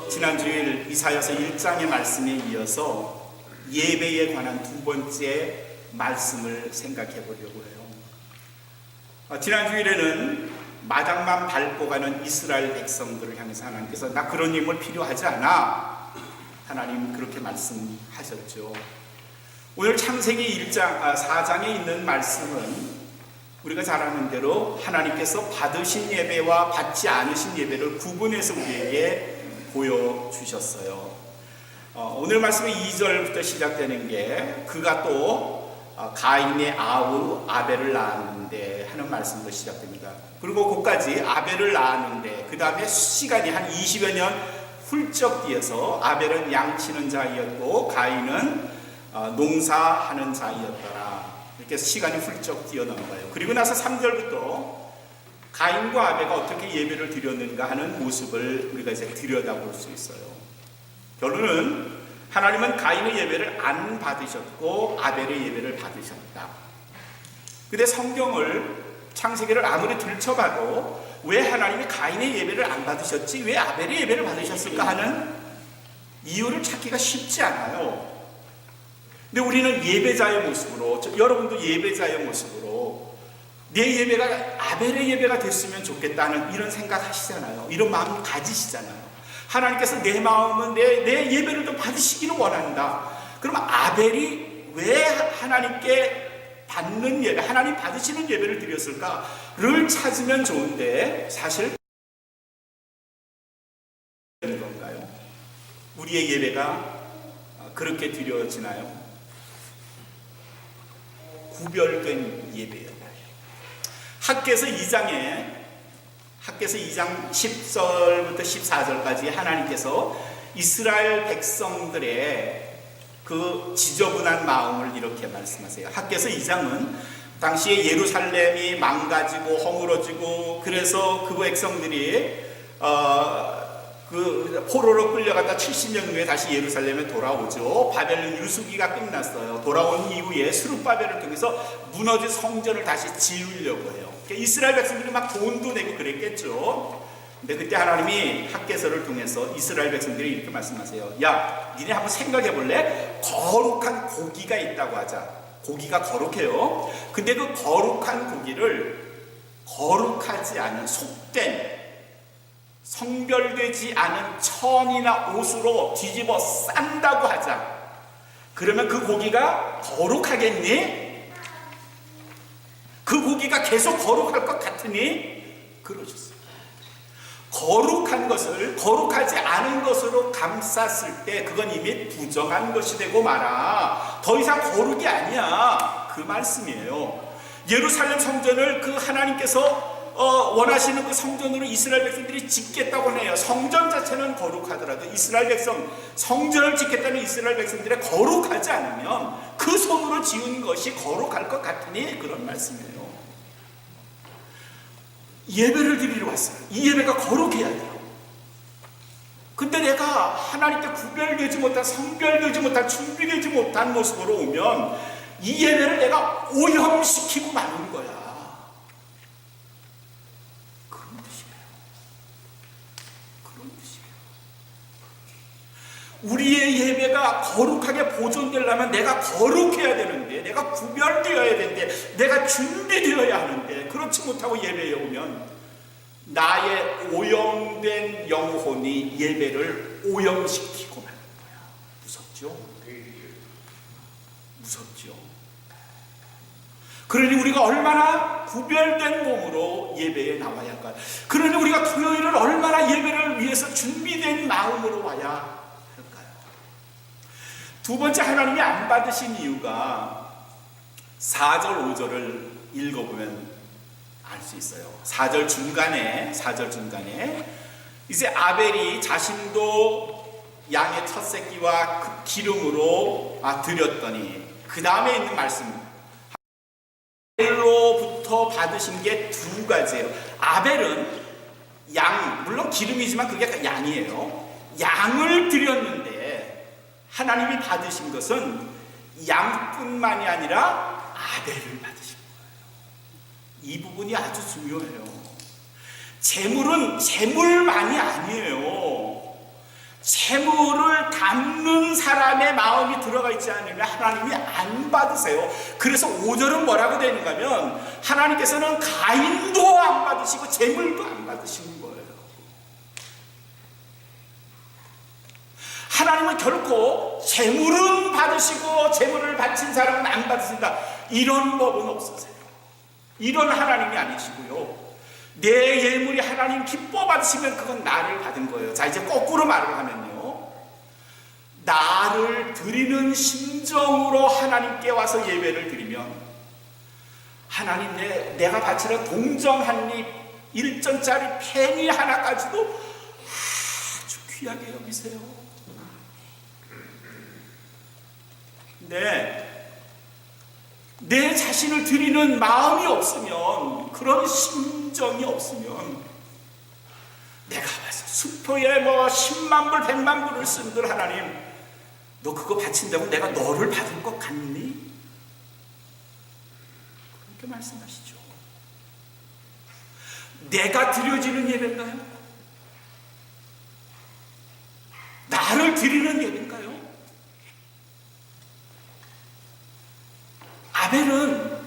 지난 주일 이사야서 1장의 말씀에 이어서 예배에 관한 두 번째 말씀을 생각해 보려고 해요. 지난 주일에는 마당만 밟고 가는 이스라엘 백성들을 향해서 하나님께서 나 그런 인물 필요하지 않아, 하나님 그렇게 말씀하셨죠. 오늘 창세기 4장에 있는 말씀은 우리가 잘 아는 대로 하나님께서 받으신 예배와 받지 않으신 예배를 구분해서 우리에게 보여주셨어요. 오늘 말씀의 2절부터 시작되는 게 그가 또 가인의 아우 아벨을 낳았는데 하는 말씀으로 시작됩니다. 그리고 그까지 아벨을 낳았는데 그 다음에 시간이 한 20여 년 훌쩍 뛰어서 아벨은 양치는 자이었고 가인은 농사하는 자이었더라. 이렇게 시간이 훌쩍 뛰어넘어가요. 그리고 나서 3절부터 가인과 아벨가 어떻게 예배를 드렸는가 하는 모습을 우리가 이제 들여다볼 수 있어요. 결론은 하나님은 가인의 예배를 안 받으셨고 아벨의 예배를 받으셨다. 근데 성경을 창세기를 아무리 들춰봐도 왜 하나님이 가인의 예배를 안 받으셨지, 왜 아벨의 예배를 받으셨을까 하는 이유를 찾기가 쉽지 않아요. 근데 우리는 예배자의 모습으로, 여러분도 예배자의 모습으로 내 예배가 아벨의 예배가 됐으면 좋겠다는 이런 생각 하시잖아요. 이런 마음 가지시잖아요. 하나님께서 내 마음은 내 예배를 좀 받으시기를 원한다. 그러면 아벨이 왜 하나님께 받는 예배, 하나님 받으시는 예배를 드렸을까를 찾으면 좋은데 사실 건가요? 우리의 예배가 그렇게 드려지나요? 구별된 예배예요. 학개서 2장 10절부터 14절까지 하나님께서 이스라엘 백성들의 그 지저분한 마음을 이렇게 말씀하세요. 학개서 2장은 당시에 예루살렘이 망가지고 허물어지고 그래서 그 백성들이 그 포로로 끌려갔다 70년 후에 다시 예루살렘에 돌아오죠. 바벨론 유수기가 끝났어요. 돌아온 이후에 스룹바벨을 통해서 무너진 성전을 다시 지으려고 해요. 이스라엘 백성들이 막 돈도 내고 그랬겠죠. 근데 그때 하나님이 학개서를 통해서 이스라엘 백성들이 이렇게 말씀하세요. 야, 니네 한번 생각해 볼래? 거룩한 고기가 있다고 하자. 고기가 거룩해요. 근데 그 거룩한 고기를 거룩하지 않은 속된 성별되지 않은 천이나 옷으로 뒤집어 싼다고 하자. 그러면 그 고기가 거룩하겠니? 그 고기가 계속 거룩할 것 같으니? 그러셨어요. 거룩한 것을 거룩하지 않은 것으로 감쌌을 때 그건 이미 부정한 것이 되고 말아. 더 이상 거룩이 아니야. 그 말씀이에요. 예루살렘 성전을 그 하나님께서 원하시는 그 성전으로 이스라엘 백성들이 짓겠다고 해요. 성전 자체는 거룩하더라도 이스라엘 백성, 성전을 짓겠다는 이스라엘 백성들이 거룩하지 않으면 그 손으로 지은 것이 거룩할 것 같으니 그런 말씀이에요. 예배를 드리러 왔어요. 이 예배가 거룩해야 돼요. 근데 내가 하나님께 구별되지 못한, 성별되지 못한, 준비되지 못한 모습으로 오면 이 예배를 내가 오염시키고 마는 거야. 우리의 예배가 거룩하게 보존되려면 내가 거룩해야 되는데, 내가 구별되어야 되는데, 내가 준비되어야 하는데, 그렇지 못하고 예배에 오면 나의 오염된 영혼이 예배를 오염시키고 마는 거야. 무섭죠? 무섭죠? 그러니 우리가 얼마나 구별된 몸으로 예배에 나와야 할까요? 그러니 우리가 토요일을 얼마나 예배를 위해서 준비된 마음으로 와야 두 번째, 하나님이 안 받으신 이유가 4절 5절을 읽어보면 알 수 있어요. 4절 중간에 이제 아벨이 자신도 양의 첫 새끼와 그 기름으로 드렸더니 그 다음에 있는 말씀 하나님으로부터 받으신 게 두 가지예요. 아벨은 양, 물론 기름이지만 그게 양이에요. 양을 드렸는데 하나님이 받으신 것은 양뿐만이 아니라 아벨을 받으신 거예요. 이 부분이 아주 중요해요. 재물은 재물만이 아니에요. 재물을 담는 사람의 마음이 들어가 있지 않으면 하나님이 안 받으세요. 그래서 5절은 뭐라고 되는가 하면 하나님께서는 가인도 안 받으시고 재물도 안 받으시는 거예요. 하나님은 결코 재물은 받으시고 재물을 바친 사람은 안 받으신다, 이런 법은 없으세요. 이런 하나님이 아니시고요. 내 예물이 하나님 기뻐 받으시면 그건 나를 받은 거예요. 자, 이제 거꾸로 말을 하면요, 나를 드리는 심정으로 하나님께 와서 예배를 드리면 하나님, 내가 바치는 동정 한입 1전짜리 펜이 하나까지도 아주 귀하게 여기세요. 네, 내 자신을 드리는 마음이 없으면, 그런 심정이 없으면, 내가 와서 수표에 뭐 10만 불 100만 불을 쓴들 하나님, 너 그거 바친다고 내가 너를 받을 것 같니? 그렇게 말씀하시죠. 내가 드려지는 예배인가요? 나를 드리는 예배인가요? 아벨은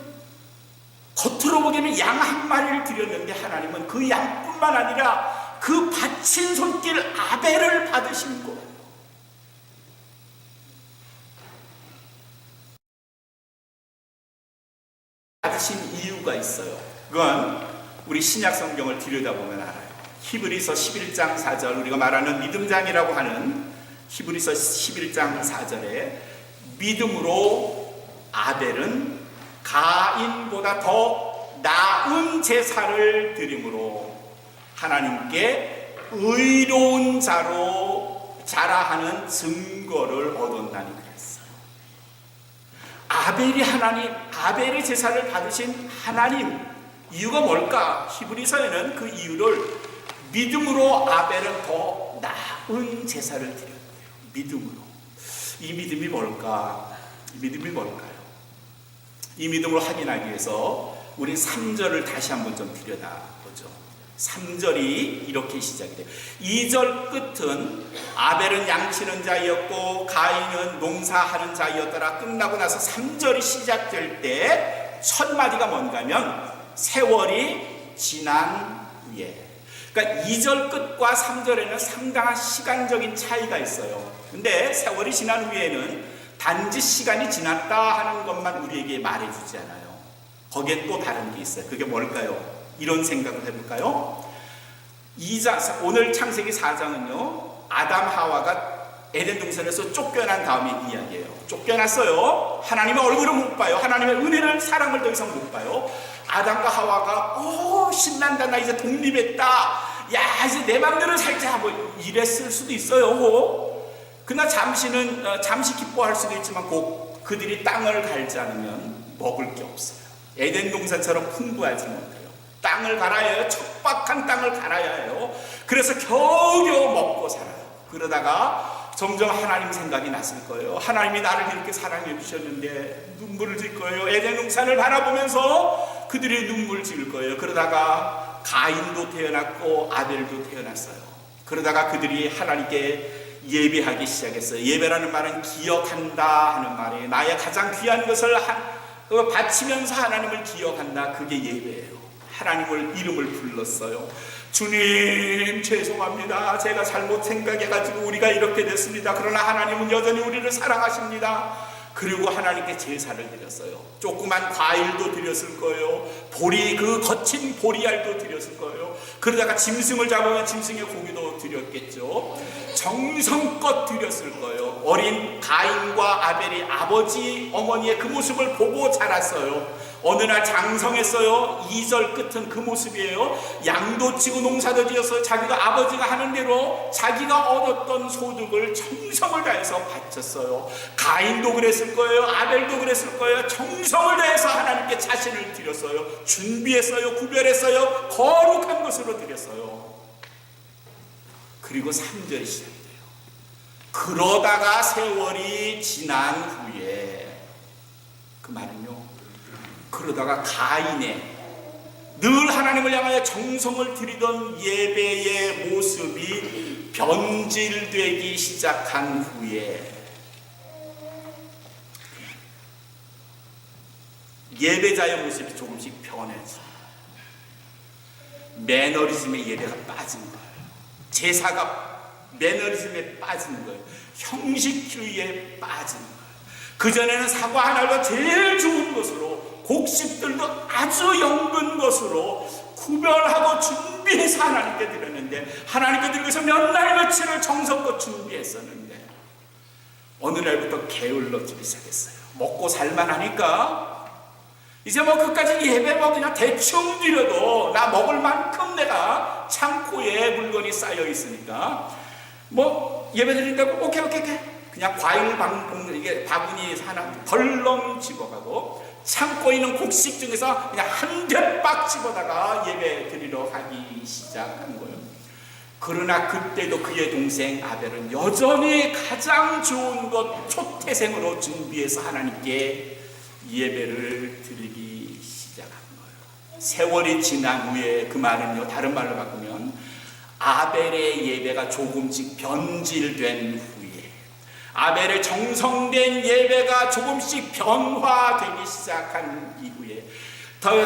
겉으로 보기에는 양 한 마리를 드렸는데 하나님은 그 양뿐만 아니라 그 바친 손길 아벨을 받으신 거예요. 받으신 이유가 있어요. 그건 우리 신약 성경을 들여다보면 알아요. 히브리서 11장 4절, 우리가 말하는 믿음장이라고 하는 히브리서 11장 4절에 믿음으로 아벨은 가인보다 더 나은 제사를 드림으로 하나님께 의로운 자로 자라하는 증거를 얻었다니 그랬어요. 아벨의 제사를 받으신 하나님, 이유가 뭘까? 히브리서에는 그 이유를 믿음으로 아벨은 더 나은 제사를 드렸대요. 믿음으로. 이 믿음이 뭘까? 이 믿음이 뭘까요? 이 믿음을 확인하기 위해서 우리 3절을 다시 한번 좀 들여다보죠. 3절이 이렇게 시작이 돼요. 2절 끝은 아벨은 양치는 자였고 가인은 농사하는 자였더라 끝나고 나서 3절이 시작될 때 첫 마디가 뭔가 하면 세월이 지난 후에. 그러니까 2절 끝과 3절에는 상당한 시간적인 차이가 있어요. 근데 세월이 지난 후에는 단지 시간이 지났다 하는 것만 우리에게 말해주지 않아요. 거기에 또 다른 게 있어요. 그게 뭘까요? 이런 생각을 해볼까요? 오늘 창세기 4장은요, 아담 하와가 에덴 동산에서 쫓겨난 다음에 이야기예요. 쫓겨났어요. 하나님의 얼굴을 못 봐요. 하나님의 은혜를, 사랑을 더 이상 못 봐요. 아담과 하와가 신난다, 나 이제 독립했다, 야 이제 내 맘대로 살자, 뭐 이랬을 수도 있어요. 그러나 잠시 기뻐할 수도 있지만 곧 그들이 땅을 갈지 않으면 먹을 게 없어요. 에덴 동산처럼 풍부하지 못해요. 땅을 갈아야 해요. 척박한 땅을 갈아야 해요. 그래서 겨우겨우 먹고 살아요. 그러다가 점점 하나님 생각이 났을 거예요. 하나님이 나를 이렇게 사랑해 주셨는데 눈물을 질 거예요. 에덴 동산을 바라보면서 그들이 눈물 질 거예요. 그러다가 가인도 태어났고 아벨도 태어났어요. 그러다가 그들이 하나님께 예배하기 시작했어요. 예배라는 말은 기억한다 하는 말이에요. 나의 가장 귀한 것을 바치면서 하나님을 기억한다. 그게 예배예요. 하나님을 이름을 불렀어요. 주님 죄송합니다. 제가 잘못 생각해가지고 우리가 이렇게 됐습니다. 그러나 하나님은 여전히 우리를 사랑하십니다. 그리고 하나님께 제사를 드렸어요. 조그만 과일도 드렸을 거예요. 그 거친 보리알도 드렸을 거예요. 그러다가 짐승을 잡으면 짐승의 고기도 드렸겠죠. 정성껏 드렸을 거예요. 어린 가인과 아벨이 아버지 어머니의 그 모습을 보고 자랐어요. 어느 날 장성했어요. 2절 끝은 그 모습이에요. 양도 치고 농사도 지어서 자기가 아버지가 하는 대로 자기가 얻었던 소득을 정성을 다해서 바쳤어요. 가인도 그랬을 거예요. 아벨도 그랬을 거예요. 정성을 다해서 하나님께 하나님께 자신을 드렸어요. 준비했어요. 구별했어요. 거룩한 것으로 드렸어요. 그리고 3절이 시작돼요. 그러다가 세월이 지난 후에, 그 말은요, 그러다가 가인의 늘 하나님을 향하여 정성을 들이던 예배의 모습이 변질되기 시작한 후에 예배자의 모습이 조금씩 변해져. 매너리즘의 예배가 빠진 거예요. 제사가 매너리즘에 빠지는 거예요. 형식주의에 빠지는 거예요. 그전에는 사과 하나가 제일 좋은 것으로, 곡식들도 아주 연근 것으로 구별하고 준비해서 하나님께 드렸는데, 하나님께 드리기 위해서 몇 날 며칠을 정성껏 준비했었는데 어느 날부터 게을러지기 시작했어요. 먹고 살만하니까 이제 뭐 그까지 예배 뭐 그냥 대충 드려도 나 먹을 만큼 내가 창고에 물건이 쌓여 있으니까 뭐 예배 드린다고 오케이 그냥 과일 방송 이게 바구니 하나 덜렁 집어가고 창고에 있는 곡식 중에서 그냥 한 대박 집어다가 예배 드리러 가기 시작한 거예요. 그러나 그때도 그의 동생 아벨은 여전히 가장 좋은 것 초태생으로 준비해서 하나님께 예배를 드리기 시작한 거예요. 세월이 지난 후에, 그 말은요, 다른 말로 바꾸면 아벨의 예배가 조금씩 변질된 후에, 아벨의 정성된 예배가 조금씩 변화되기 시작한 이후에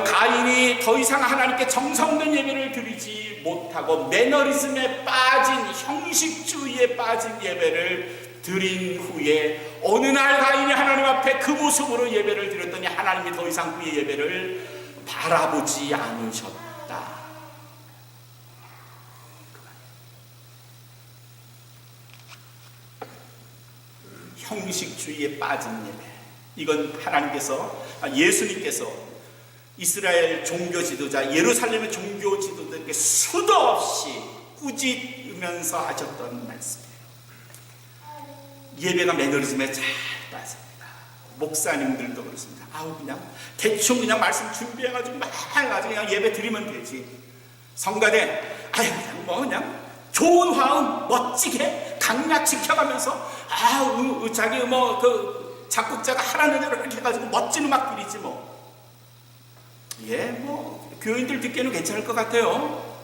가인이 더 이상 하나님께 정성된 예배를 드리지 못하고 매너리즘에 빠진, 형식주의에 빠진 예배를 드린 후에 어느 날 가인이 하나님 앞에 그 모습으로 예배를 드렸더니 하나님이 더 이상 그의 예배를 바라보지 않으셨다. 형식주의에 빠진 예배, 이건 하나님께서, 예수님께서 이스라엘 종교 지도자, 예루살렘의 종교 지도자들에게 수도 없이 꾸짖으면서 하셨던 말씀이에요. 예배가 매너리즘에 잘 빠집니다. 목사님들도 그렇습니다. 그냥 대충 그냥 말씀 준비해가지고 막 그냥 예배 드리면 되지. 성가대 그냥 뭐 그냥 좋은 화음 멋지게 강약 지켜가면서 자기 뭐 그 작곡자가 하라는 대로 이렇게 해가지고 멋진 음악 드리지 뭐. 뭐 교인들 듣기에는 괜찮을 것 같아요.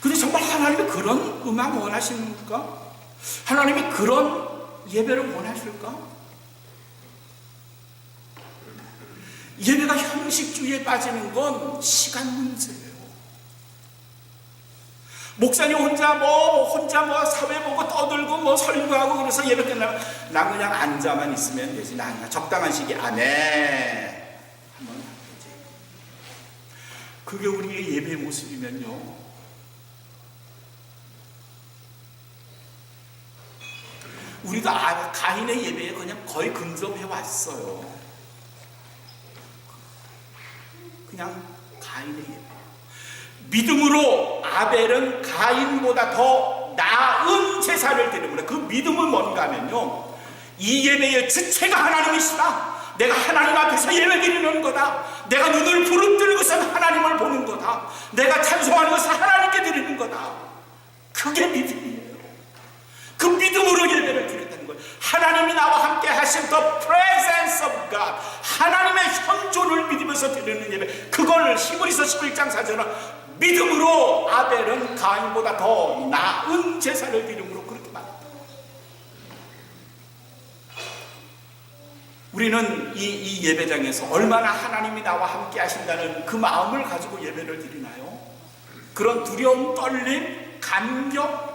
근데 정말 하나님이 그런 음악 원하십니까? 하나님이 그런 예배를 원하실까? 예배가 형식주의에 빠지는 건 시간 문제예요. 목사님 혼자 사회 보고 떠들고 뭐 설교하고 그래서 예배 끝나면 나 그냥 앉아만 있으면 되지. 나 그냥 적당한 시기에 아멘 하면 되지. 그게 우리의 예배 모습이면요, 우리도 가인의 예배에 그냥 거의 근접해 왔어요. 그냥 가인의 예배. 믿음으로 아벨은 가인보다 더 나은 제사를 드립니다. 그 믿음은 뭔가 하면요, 이 예배의 주체가 하나님이시다. 내가 하나님 앞에서 예배 드리는 거다. 내가 눈을 부릅뜨고서 하나님을 보는 거다. 내가 찬송하는 것을 하나님께 드리는 거다. 그게 믿음이에요. 그 믿음으로 예배를 드렸다는 거예요. 하나님이 나와 함께 하신 the presence of God, 하나님의 현존을 믿으면서 드리는 예배, 그걸 히브리서 11장 4절은 믿음으로 아벨은 가인보다 더 나은 제사를 드림으로 그렇게 말했다. 우리는 이 예배장에서 얼마나 하나님이 나와 함께 하신다는 그 마음을 가지고 예배를 드리나요? 그런 두려움, 떨림, 감격,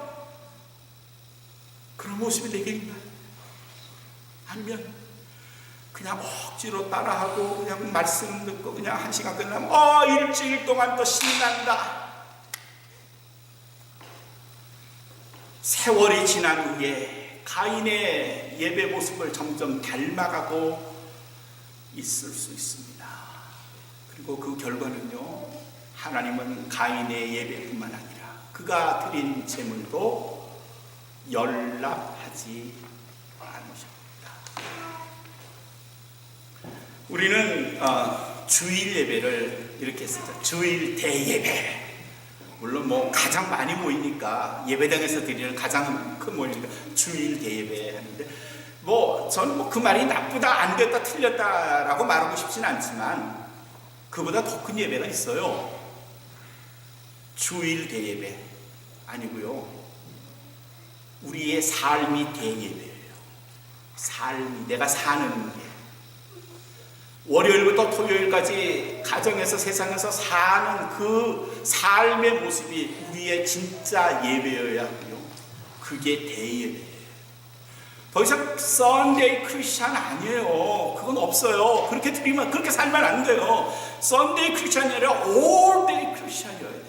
그런 모습이 되겠나요? 아니면 그냥 억지로 따라하고 그냥 말씀 듣고 그냥 한 시간 끝나면 일주일 동안 또 신난다. 세월이 지난 후에 가인의 예배 모습을 점점 닮아가고 있을 수 있습니다. 그리고 그 결과는요, 하나님은 가인의 예배뿐만 아니라 그가 드린 제물도 연락하지 않으십니다. 우리는 주일 예배를 이렇게 쓰죠. 주일 대예배. 물론 뭐 가장 많이 모이니까 예배당에서 드리는 가장 큰 모임이니까 주일 대예배 하는데, 뭐 저는 뭐 그 말이 나쁘다, 안 됐다, 틀렸다라고 말하고 싶진 않지만 그보다 더 큰 예배가 있어요. 주일 대예배 아니고요, 우리의 삶이 대예배예요. 삶이, 내가 사는 게 월요일부터 토요일까지 가정에서 세상에서 사는 그 삶의 모습이 우리의 진짜 예배여야 하고요, 그게 대예배예요. 더 이상 썬데이 크리스찬 아니에요. 그건 없어요. 그렇게 드리면, 그렇게 살면 안 돼요. 썬데이 크리스찬이 아니라 올데이 크리스찬이어야 돼요.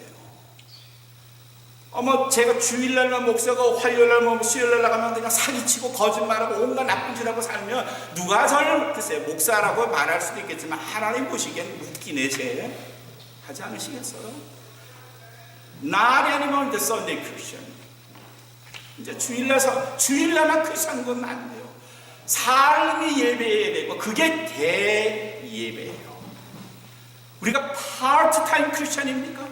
제가 주일날만 목사가 화요일날 뭐 수요일날 나가면 그냥 사기치고 거짓말하고 온갖 나쁜 짓 하고 살면 누가 저를, 글쎄요, 목사라고 말할 수도 있겠지만 하나님 보시기엔 웃기네 쟤 하지 않으시겠어요? Not anymore the Sunday Christian. 이제 주일날만 크리스찬 건 안 돼요. 삶이 예배해야 되고 그게 대예배예요. 우리가 파트타임 크리스찬입니까?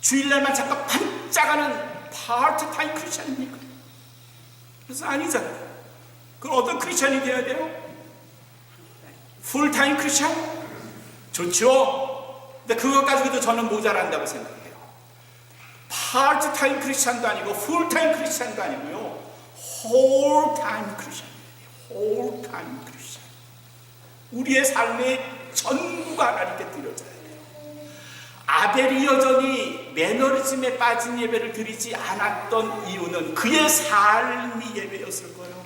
주일날만 잠깐 반짝하는 파트타임 크리스찬입니까? 그래서 아니잖아요. 그럼 어떤 크리스찬이 되어야 돼요? 풀타임 크리스찬? 좋죠. 근데 그것 가지고도 저는 모자란다고 생각해요. 파트타임 크리스찬도 아니고 풀타임 크리스찬도 아니고요, 홀타임 크리스찬이에요. 홀타임 크리스찬. 우리의 삶의 전부가 하나님께 드려져야 돼요. 아벨이 여전히 매너리즘에 빠진 예배를 드리지 않았던 이유는 그의 삶이 예배였을 거예요.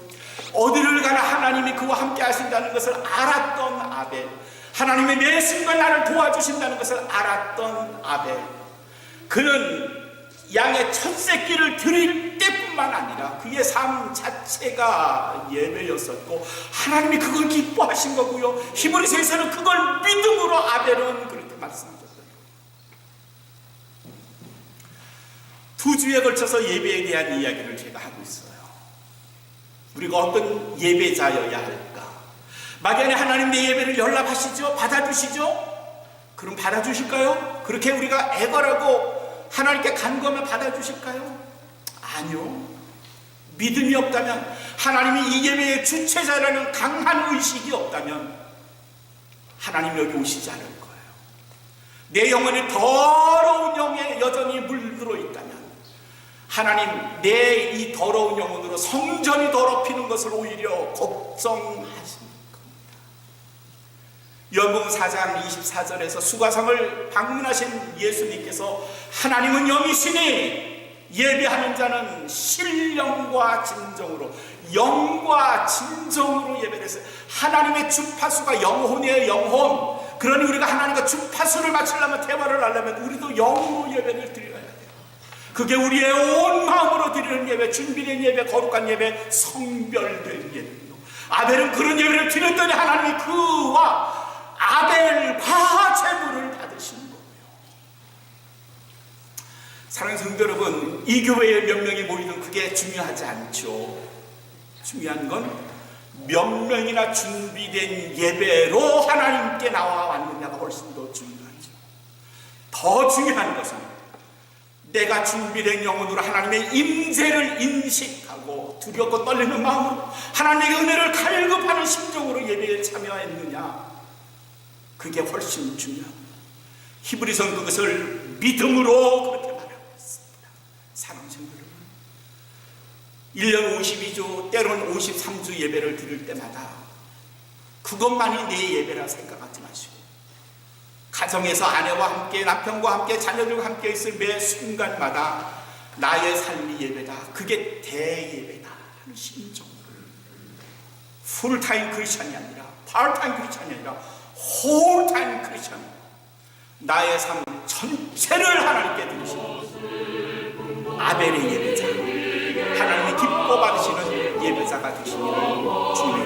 어디를 가나 하나님이 그와 함께 하신다는 것을 알았던 아벨, 하나님의 매 순간 나를 도와주신다는 것을 알았던 아벨, 그는 양의 첫 새끼를 드릴 때뿐만 아니라 그의 삶 자체가 예배였었고 하나님이 그걸 기뻐하신 거고요, 히브리서에서는 그걸 믿음으로 아벨은 그렇게 말씀하셨어요. 두 주에 걸쳐서 예배에 대한 이야기를 제가 하고 있어요. 우리가 어떤 예배자여야 할까? 막연히 하나님 내 예배를 연락하시죠? 받아주시죠? 그럼 받아주실까요? 그렇게 우리가 애걸하고 하나님께 간구하면 받아주실까요? 아니요. 믿음이 없다면, 하나님이 이 예배의 주체자라는 강한 의식이 없다면 하나님 여기 오시지 않을 거예요. 내 영혼이 더러운 영에 여전히 물들어 있다면 하나님 내 이 더러운 영혼으로 성전이 더럽히는 것을 오히려 걱정하십니다. 요한복음 4장 24절에서 수가성을 방문하신 예수님께서 하나님은 영이시니 예배하는 자는 신령과 진정으로, 영과 진정으로 예배를 했어요. 하나님의 주파수가 영혼이에요. 영혼. 그러니 우리가 하나님과 주파수를 맞추려면, 대화를 하려면 우리도 영으로 예배를 드려야 돼요. 그게 우리의 온 마음으로 드리는 예배, 준비된 예배, 거룩한 예배, 성별된 예배예요. 아벨은 그런 예배를 드렸더니 하나님이 그와 아벨과 제물을 받으시는 거예요. 사랑하는 성도 여러분, 이 교회에 몇 명이 모이든 그게 중요하지 않죠. 중요한 건 몇 명이나 준비된 예배로 하나님께 나와 왔느냐가 훨씬 더 중요하죠. 더 중요한 것은 내가 준비된 영혼으로 하나님의 임재를 인식하고 두렵고 떨리는 마음으로 하나님의 은혜를 갈급하는 심정으로 예배에 참여했느냐, 그게 훨씬 중요합니다. 히브리서는 그것을 믿음으로 그렇게 말하고 있습니다. 사랑하는 성도 여러분, 1년 52주 때로는 53주 예배를 드릴 때마다 그것만이 내 예배라 생각하지 마시고, 가정에서 아내와 함께, 남편과 함께, 자녀들과 함께 있을 매 순간마다 나의 삶이 예배다, 그게 대예배다 하는 심정으로, 풀타임 크리스찬이 아니라 파트타임 크리스찬이 아니라 홀타임 크리스찬, 나의 삶 전체를 하나님께 드리시는 아벨의 예배자, 하나님이 기뻐 받으시는 예배자가 되시기를 주님